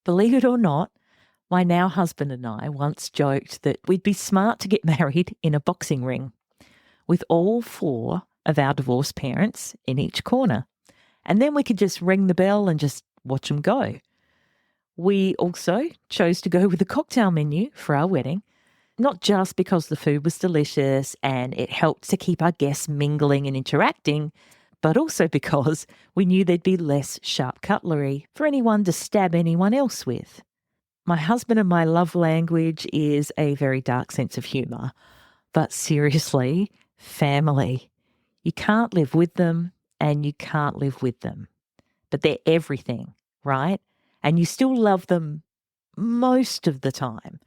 Believe it or not, my now husband and I once joked that we'd be smart to get married in a boxing ring with all four of our divorced parents in each corner. And then we could just ring the bell and just watch them go. We also chose to go with the cocktail menu for our wedding, not just because the food was delicious and it helped to keep our guests mingling and interacting, but also because we knew there'd be less sharp cutlery for anyone to stab anyone else with. My husband and my love language is a very dark sense of humour. But seriously, family. You can't live with them and you can't live with them. But they're everything, right? And you still love them most of the time.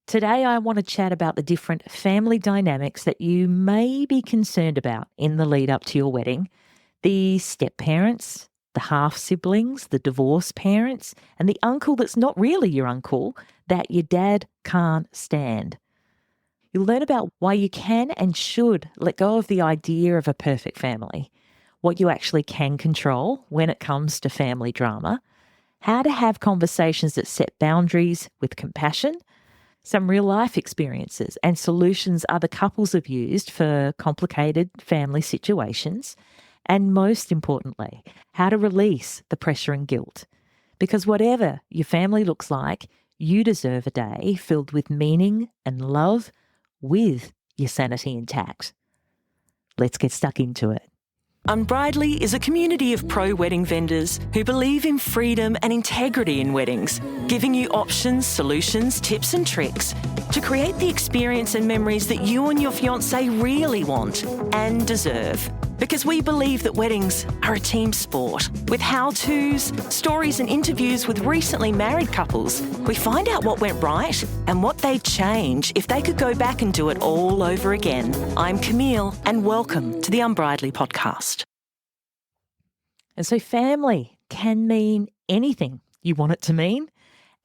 Today, I want to chat about the different family dynamics that you may be concerned about in the lead up to your wedding. The step-parents, the half-siblings, the divorced parents, and the uncle that's not really your uncle that your dad can't stand. You'll learn about why you can and should let go of the idea of a perfect family, what you actually can control when it comes to family drama, how to have conversations that set boundaries with compassion, some real-life experiences and solutions other couples have used for complicated family situations, and most importantly, how to release the pressure and guilt. Because whatever your family looks like, you deserve a day filled with meaning and love with your sanity intact. Let's get stuck into it. Unbridely is a community of pro-wedding vendors who believe in freedom and integrity in weddings, giving you options, solutions, tips and tricks to create the experience and memories that you and your fiancé really want and deserve. Because we believe that weddings are a team sport. With how-tos, stories and interviews with recently married couples, we find out what went right and what they'd change if they could go back and do it all over again. I'm Camille and welcome to the Unbridely podcast. And so family can mean anything you want it to mean,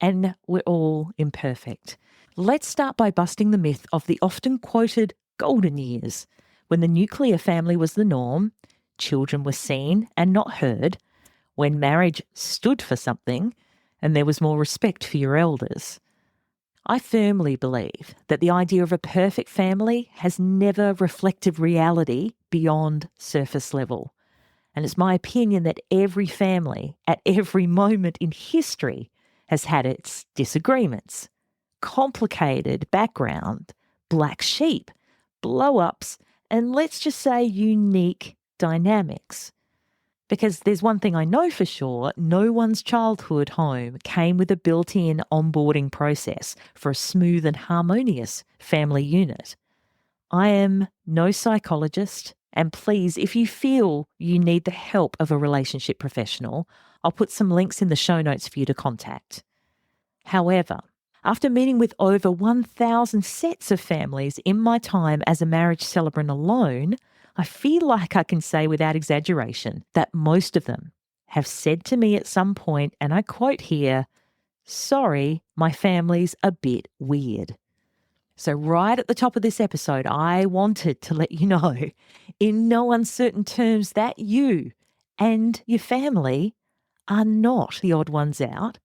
and we're all imperfect. Let's start by busting the myth of the often quoted golden years, when the nuclear family was the norm, children were seen and not heard, when marriage stood for something and there was more respect for your elders. I firmly believe that the idea of a perfect family has never reflected reality beyond surface level. And it's my opinion that every family at every moment in history has had its disagreements, complicated background, black sheep, blow-ups, and let's just say unique dynamics. Because there's one thing I know for sure, no one's childhood home came with a built-in onboarding process for a smooth and harmonious family unit. I am no psychologist, and please, if you feel you need the help of a relationship professional, I'll put some links in the show notes for you to contact. However, after meeting with over 1,000 sets of families in my time as a marriage celebrant alone, I feel like I can say without exaggeration that most of them have said to me at some point, and I quote here, "Sorry, my family's a bit weird." So right at the top of this episode, I wanted to let you know in no uncertain terms that you and your family are not the odd ones out,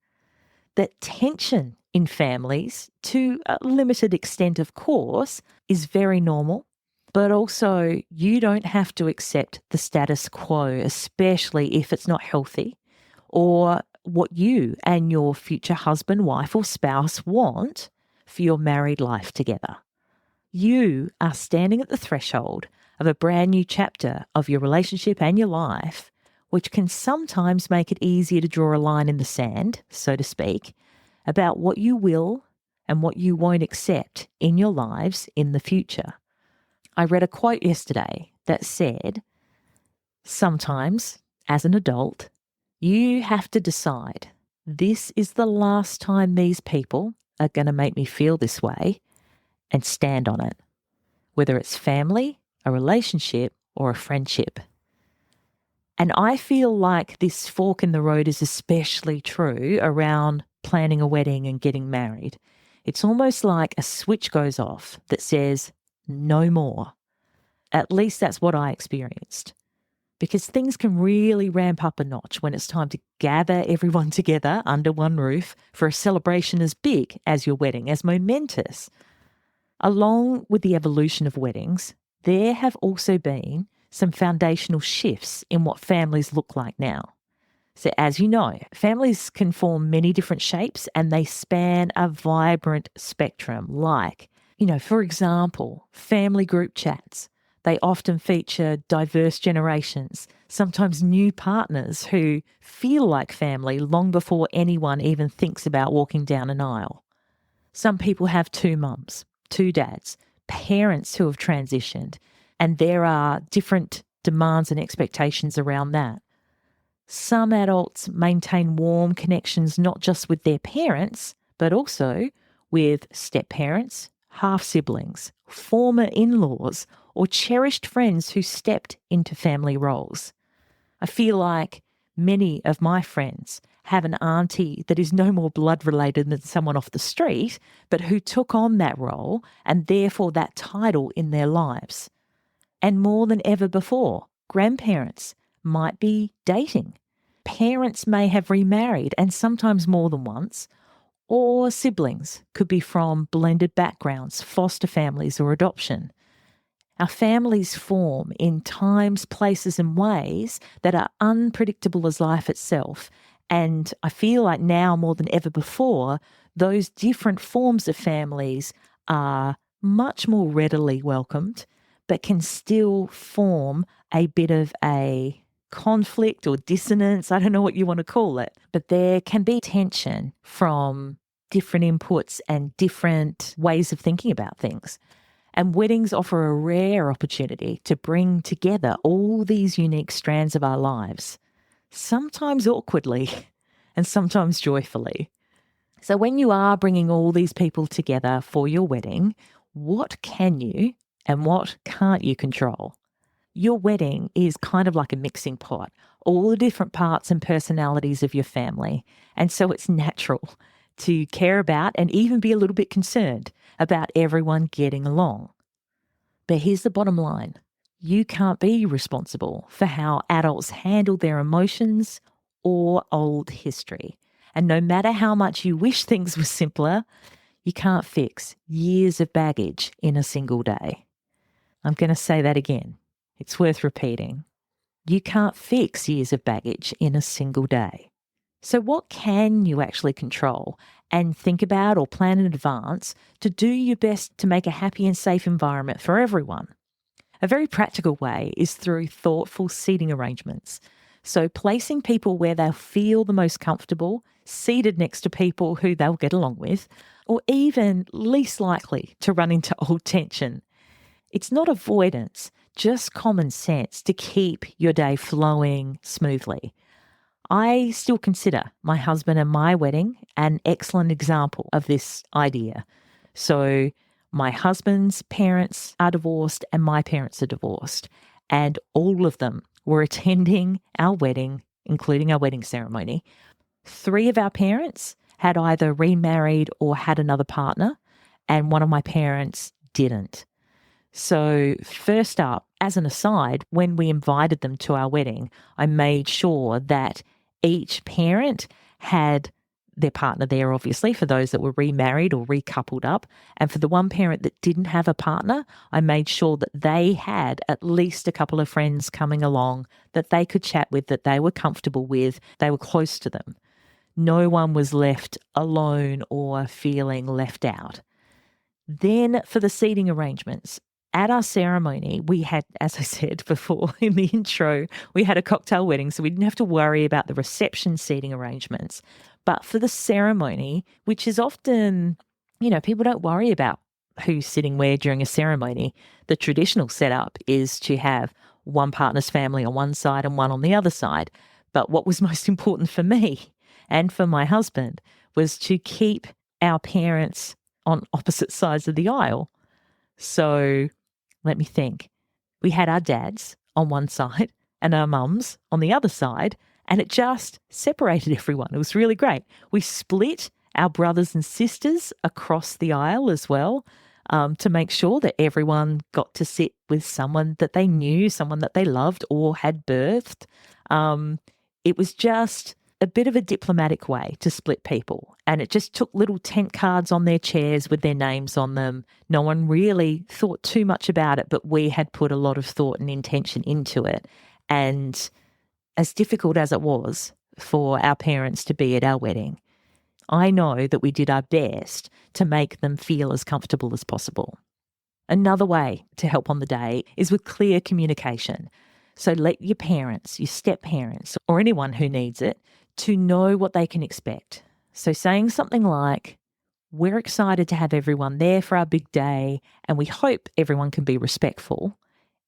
that tension in families, to a limited extent, of course, is very normal. But also, you don't have to accept the status quo, especially if it's not healthy or what you and your future husband, wife, or spouse want for your married life together. You are standing at the threshold of a brand new chapter of your relationship and your life, which can sometimes make it easier to draw a line in the sand, so to speak, about what you will and what you won't accept in your lives in the future. I read a quote yesterday that said, "Sometimes, as an adult, you have to decide, this is the last time these people are going to make me feel this way, and stand on it, whether it's family, a relationship, or a friendship." And I feel like this fork in the road is especially true around planning a wedding and getting married. It's almost like a switch goes off that says, no more. At least that's what I experienced. because things can really ramp up a notch when it's time to gather everyone together under one roof for a celebration as big as your wedding, as momentous. Along with the evolution of weddings, there have also been some foundational shifts in what families look like now. So, as you know, families can form many different shapes and they span a vibrant spectrum, like, for example, family group chats. They often feature diverse generations, sometimes new partners who feel like family long before anyone even thinks about walking down an aisle. Some people have two mums, two dads, parents who have transitioned, and there are different demands and expectations around that. Some adults maintain warm connections not just with their parents, but also with step-parents, half-siblings, former in-laws, or cherished friends who stepped into family roles. I feel like many of my friends have an auntie that is no more blood related than someone off the street, but who took on that role and therefore that title in their lives. And more than ever before, grandparents might be dating. Parents may have remarried, and sometimes more than once, or siblings could be from blended backgrounds, foster families, or adoption. Our families form in times, places, and ways that are unpredictable as life itself. And I feel like now more than ever before, those different forms of families are much more readily welcomed, but can still form a bit of a conflict or dissonance. I don't know what you want to call it, but there can be tension from different inputs and different ways of thinking about things. And weddings offer a rare opportunity to bring together all these unique strands of our lives, sometimes awkwardly and sometimes joyfully. So when you are bringing all these people together for your wedding, what can you and what can't you control? Your wedding is kind of like a mixing pot, all the different parts and personalities of your family. And so it's natural to care about and even be a little bit concerned about everyone getting along. But here's the bottom line. You can't be responsible for how adults handle their emotions or old history. And no matter how much you wish things were simpler, you can't fix years of baggage in a single day. I'm going to say that again. It's worth repeating. You can't fix years of baggage in a single day. So what can you actually control and think about or plan in advance to do your best to make a happy and safe environment for everyone? A very practical way is through thoughtful seating arrangements. So placing people where they'll feel the most comfortable, seated next to people who they'll get along with, or even least likely to run into old tension. It's not avoidance, just common sense to keep your day flowing smoothly. I still consider my husband and my wedding an excellent example of this idea. So my husband's parents are divorced and my parents are divorced, and all of them were attending our wedding, including our wedding ceremony. 3 of our parents had either remarried or had another partner, and one of my parents didn't. So first up, as an aside, when we invited them to our wedding, I made sure that each parent had their partner there, obviously, for those that were remarried or recoupled up. And for the one parent that didn't have a partner, I made sure that they had at least a couple of friends coming along that they could chat with, that they were comfortable with, they were close to them. No one was left alone or feeling left out. Then for the seating arrangements, at our ceremony, we had, as I said before in the intro, we had a cocktail wedding, so we didn't have to worry about the reception seating arrangements. But for the ceremony, which is often, people don't worry about who's sitting where during a ceremony. The traditional setup is to have one partner's family on one side and one on the other side. But what was most important for me and for my husband was to keep our parents on opposite sides of the aisle. So let me think. We had our dads on one side and our mums on the other side, and it just separated everyone. It was really great. We split our brothers and sisters across the aisle as well. to make sure that everyone got to sit with someone that they knew, someone that they loved or had birthed. It was just a bit of a diplomatic way to split people. And it just took little tent cards on their chairs with their names on them. No one really thought too much about it, but we had put a lot of thought and intention into it. And as difficult as it was for our parents to be at our wedding, I know that we did our best to make them feel as comfortable as possible. Another way to help on the day is with clear communication. So let your parents, your step-parents, or anyone who needs it, to know what they can expect. So saying something like, we're excited to have everyone there for our big day and we hope everyone can be respectful.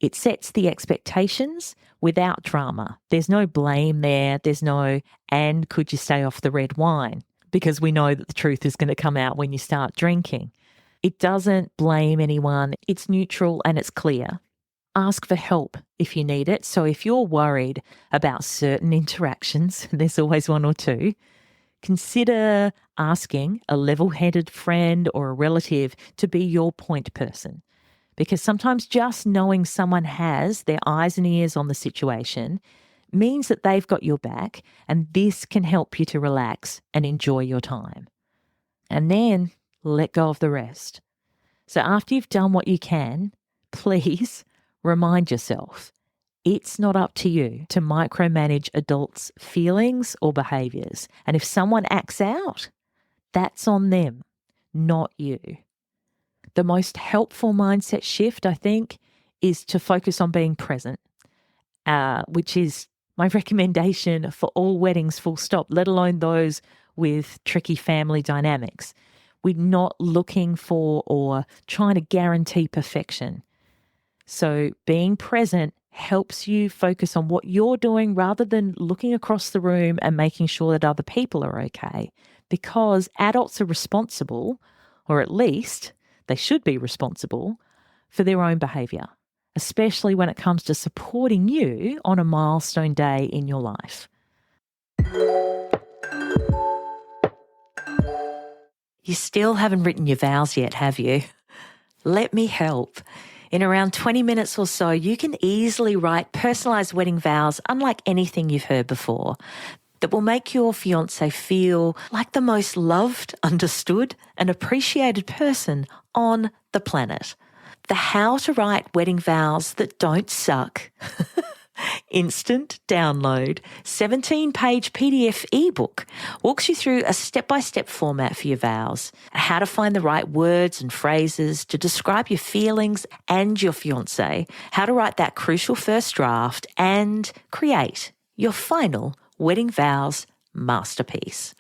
It sets the expectations without drama. There's no blame there. There's no, and could you stay off the red wine? Because we know that the truth is going to come out when you start drinking. It doesn't blame anyone. It's neutral and it's clear. Ask for help if you need it. So if you're worried about certain interactions, there's always one or two, consider asking a level-headed friend or a relative to be your point person. Because sometimes just knowing someone has their eyes and ears on the situation means that they've got your back, and this can help you to relax and enjoy your time. And then let go of the rest. So after you've done what you can, please remind yourself, it's not up to you to micromanage adults' feelings or behaviours. And if someone acts out, that's on them, not you. The most helpful mindset shift, I think, is to focus on being present, which is my recommendation for all weddings, full stop, let alone those with tricky family dynamics. We're not looking for or trying to guarantee perfection. So being present helps you focus on what you're doing rather than looking across the room and making sure that other people are okay. Because adults are responsible, or at least they should be responsible, for their own behaviour, especially when it comes to supporting you on a milestone day in your life. You still haven't written your vows yet, have you? Let me help. In around 20 minutes or so, you can easily write personalised wedding vows unlike anything you've heard before that will make your fiancé feel like the most loved, understood and appreciated person on the planet. The How to Write Wedding Vows That Don't Suck instant download 17-page PDF ebook walks you through a step-by-step format for your vows, how to find the right words and phrases to describe your feelings and your fiancé, how to write that crucial first draft, and create your final wedding vows masterpiece.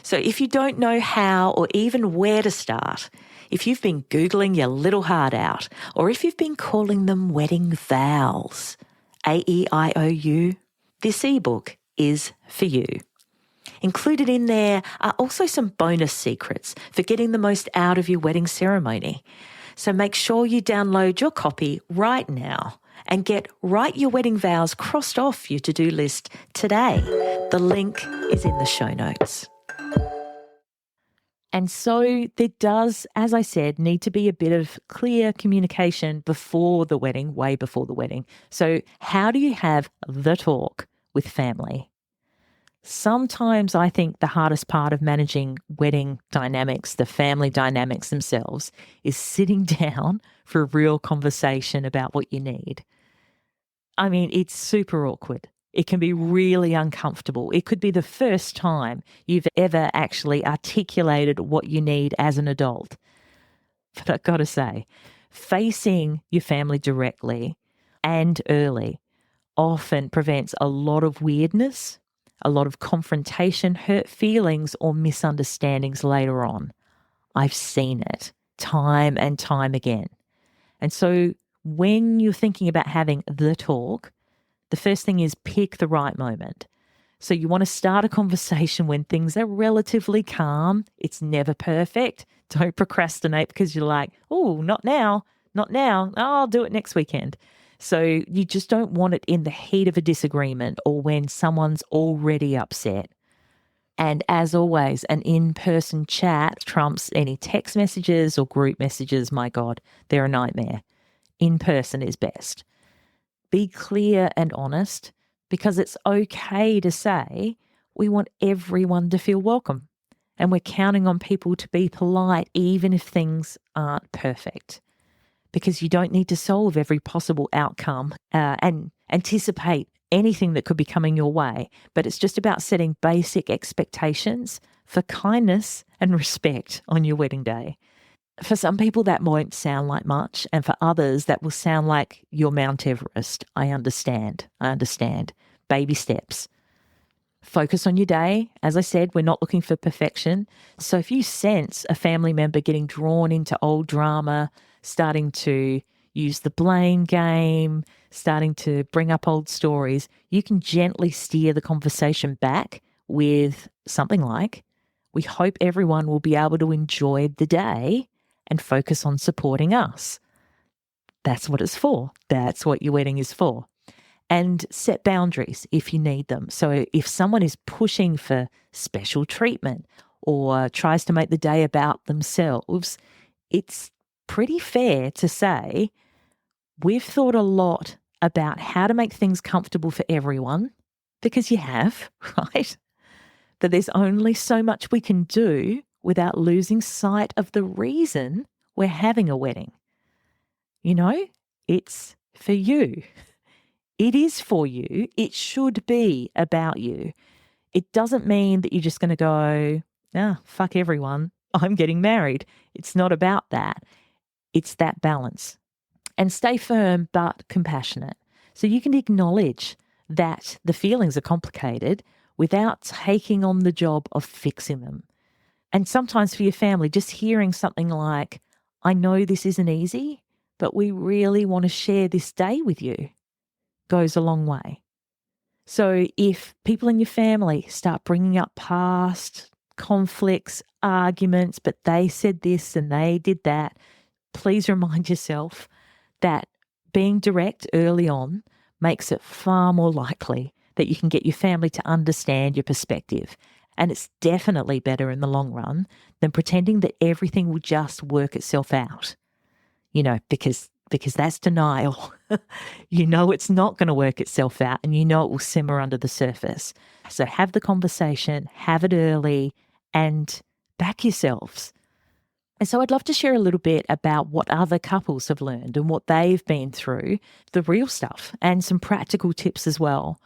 So if you don't know how or even where to start, if you've been Googling your little heart out, or if you've been calling them wedding vows, AEIOU, this ebook is for you. Included in there are also some bonus secrets for getting the most out of your wedding ceremony. So make sure you download your copy right now and get Write Your Wedding Vows crossed off your to-do list today. The link is in the show notes. And so there does, as I said, need to be a bit of clear communication before the wedding, way before the wedding. So how do you have the talk with family? Sometimes I think the hardest part of managing wedding dynamics, the family dynamics themselves, is sitting down for a real conversation about what you need. I mean, it's super awkward. It can be really uncomfortable. It could be the first time you've ever actually articulated what you need as an adult. But I've got to say, facing your family directly and early often prevents a lot of weirdness, a lot of confrontation, hurt feelings, or misunderstandings later on. I've seen it time and time again. And so when you're thinking about having the talk, the first thing is pick the right moment. So you want to start a conversation when things are relatively calm. It's never perfect. Don't procrastinate because you're like, oh, not now. Oh, I'll do it next weekend. So you just don't want it in the heat of a disagreement or when someone's already upset. And as always, an in-person chat trumps any text messages or group messages. My God, they're a nightmare. In person is best. Be clear and honest, because it's okay to say we want everyone to feel welcome. And we're counting on people to be polite even if things aren't perfect, because you don't need to solve every possible outcome and anticipate anything that could be coming your way. But it's just about setting basic expectations for kindness and respect on your wedding day. For some people, that won't sound like much. And for others, that will sound like your Mount Everest. I understand. Baby steps. Focus on your day. As I said, we're not looking for perfection. So if you sense a family member getting drawn into old drama, starting to use the blame game, starting to bring up old stories, you can gently steer the conversation back with something like, we hope everyone will be able to enjoy the day and focus on supporting us. That's what it's for. That's what your wedding is for. And set boundaries if you need them. So if someone is pushing for special treatment or tries to make the day about themselves, it's pretty fair to say, we've thought a lot about how to make things comfortable for everyone, because you have, right? But there's only so much we can do without losing sight of the reason we're having a wedding. You know, it's for you. It is for you. It should be about you. It doesn't mean that you're just going to go, fuck everyone, I'm getting married. It's not about that. It's that balance. And stay firm but compassionate. So you can acknowledge that the feelings are complicated without taking on the job of fixing them. And sometimes for your family, just hearing something like, I know this isn't easy, but we really want to share this day with you, goes a long way. So if people in your family start bringing up past conflicts, arguments, but they said this and they did that, please remind yourself that being direct early on makes it far more likely that you can get your family to understand your perspective. And it's definitely better in the long run than pretending that everything will just work itself out, because that's denial. You know it's not going to work itself out, and you know it will simmer under the surface. So have the conversation, have it early, and back yourselves. And so I'd love to share a little bit about what other couples have learned and what they've been through, the real stuff, and some practical tips as well.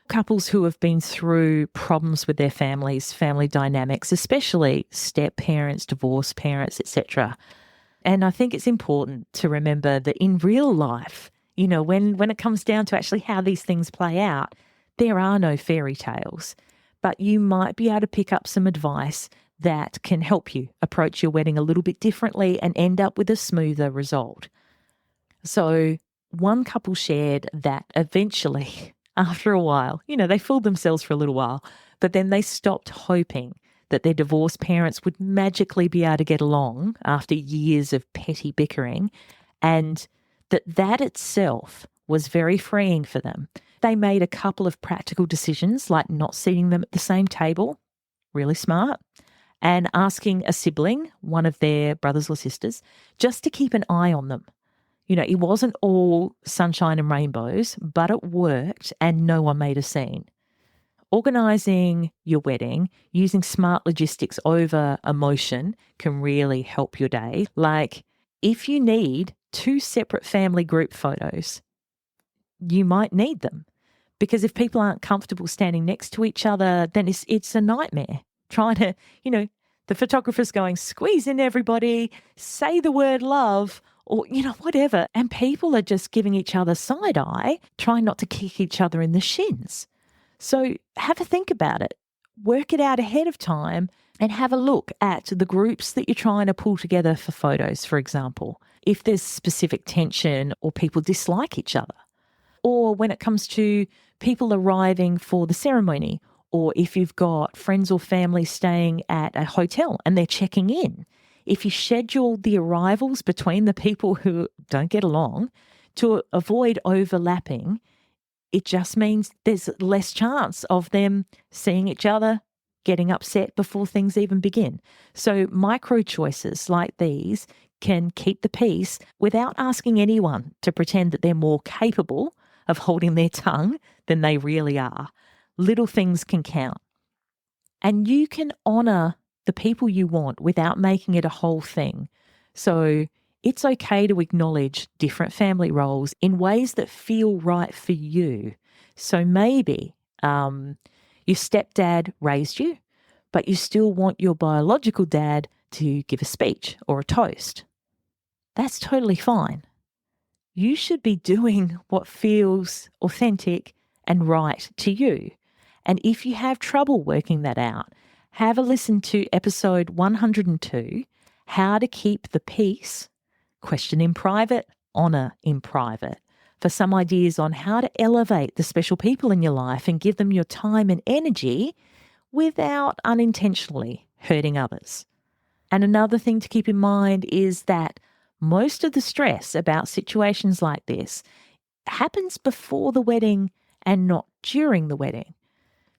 Couples who have been through problems with their families, family dynamics, especially step parents, divorced parents, etc. And I think it's important to remember that in real life, when it comes down to actually how these things play out, there are no fairy tales. But you might be able to pick up some advice that can help you approach your wedding a little bit differently and end up with a smoother result. So one couple shared that eventually, after a while, they fooled themselves for a little while, but then they stopped hoping that their divorced parents would magically be able to get along after years of petty bickering, and that itself was very freeing for them. They made a couple of practical decisions, like not seating them at the same table, really smart, and asking a sibling, one of their brothers or sisters, just to keep an eye on them. It wasn't all sunshine and rainbows, but it worked and no one made a scene. Organising your wedding using smart logistics over emotion can really help your day. Like, if you need 2 separate family group photos, you might need them. Because if people aren't comfortable standing next to each other, then it's a nightmare. Trying to, the photographer's going, squeeze in everybody, say the word love, or, whatever. And people are just giving each other side eye, trying not to kick each other in the shins. So have a think about it. Work it out ahead of time and have a look at the groups that you're trying to pull together for photos, for example, if there's specific tension or people dislike each other. Or when it comes to people arriving for the ceremony, or if you've got friends or family staying at a hotel and they're checking in. If you schedule the arrivals between the people who don't get along to avoid overlapping, it just means there's less chance of them seeing each other getting upset before things even begin. So micro choices like these can keep the peace without asking anyone to pretend that they're more capable of holding their tongue than they really are. Little things can count. And you can honour the people you want without making it a whole thing. So it's okay to acknowledge different family roles in ways that feel right for you. So maybe your stepdad raised you, but you still want your biological dad to give a speech or a toast. That's totally fine. You should be doing what feels authentic and right to you. And if you have trouble working that out, have a listen to episode 102, How to Keep the Peace, Question in Private, Honour in Private, for some ideas on how to elevate the special people in your life and give them your time and energy without unintentionally hurting others. And another thing to keep in mind is that most of the stress about situations like this happens before the wedding and not during the wedding.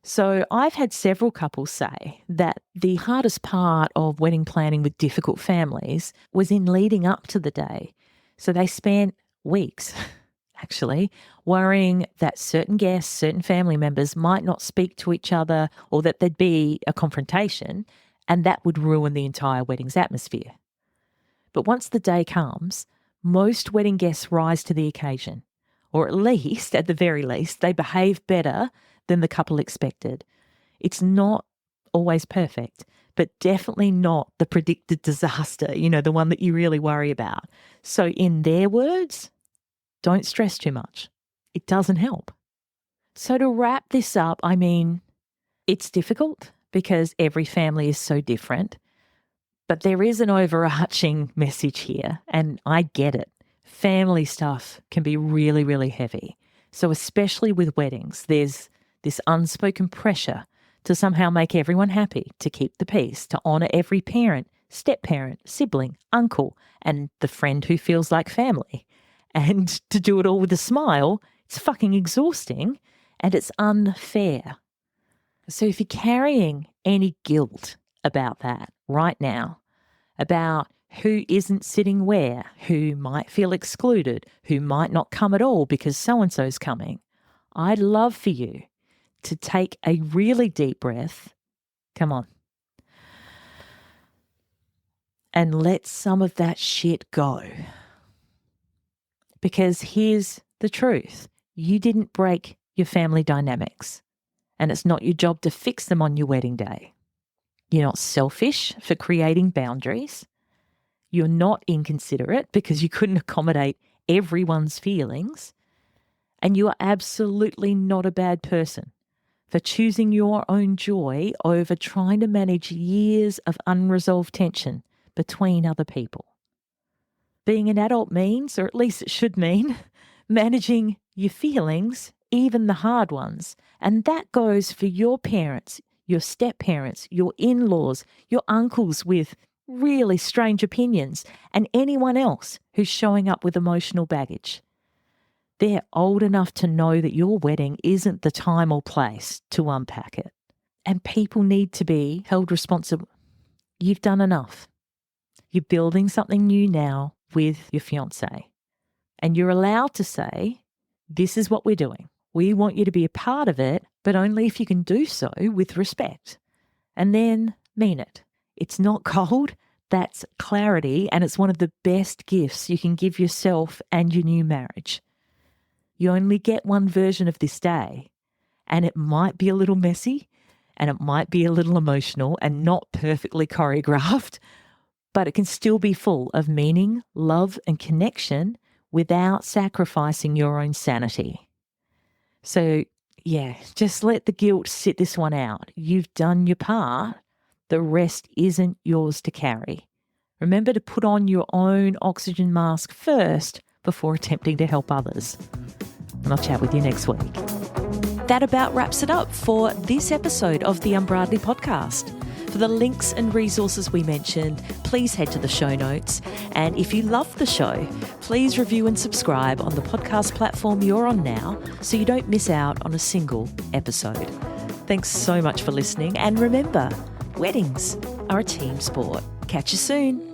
So I've had several couples say that the hardest part of wedding planning with difficult families was in leading up to the day. So they spent weeks, actually, worrying that certain guests, certain family members might not speak to each other or that there'd be a confrontation, and that would ruin the entire wedding's atmosphere. But once the day comes, most wedding guests rise to the occasion, or at least, at the very least, they behave better than the couple expected. It's not always perfect, but definitely not the predicted disaster, the one that you really worry about. So in their words, don't stress too much. It doesn't help. So to wrap this up, it's difficult because every family is so different, but there is an overarching message here, and I get it. Family stuff can be really, really heavy. So especially with weddings, there's this unspoken pressure to somehow make everyone happy, to keep the peace, to honour every parent, step-parent, sibling, uncle, and the friend who feels like family. And to do it all with a smile, it's fucking exhausting and it's unfair. So if you're carrying any guilt about that right now, about who isn't sitting where, who might feel excluded, who might not come at all because so-and-so's coming, I'd love for you to take a really deep breath, come on, and let some of that shit go. Because here's the truth. You didn't break your family dynamics, and it's not your job to fix them on your wedding day. You're not selfish for creating boundaries. You're not inconsiderate because you couldn't accommodate everyone's feelings. And you are absolutely not a bad person for choosing your own joy over trying to manage years of unresolved tension between other people. Being an adult means, or at least it should mean, managing your feelings, even the hard ones. And that goes for your parents, your step-parents, your in-laws, your uncles with really strange opinions, and anyone else who's showing up with emotional baggage. They're old enough to know that your wedding isn't the time or place to unpack it. And people need to be held responsible. You've done enough. You're building something new now with your fiancé. And you're allowed to say, this is what we're doing. We want you to be a part of it, but only if you can do so with respect. And then mean it. It's not cold. That's clarity. And it's one of the best gifts you can give yourself and your new marriage. You only get one version of this day, and it might be a little messy and it might be a little emotional and not perfectly choreographed, but it can still be full of meaning, love, and connection without sacrificing your own sanity. So, just let the guilt sit this one out. You've done your part. The rest isn't yours to carry. Remember to put on your own oxygen mask first before attempting to help others. And I'll chat with you next week. That about wraps it up for this episode of the Unbridely podcast. For the links and resources we mentioned, please head to the show notes. And if you love the show, please review and subscribe on the podcast platform you're on now so you don't miss out on a single episode. Thanks so much for listening. And remember, weddings are a team sport. Catch you soon.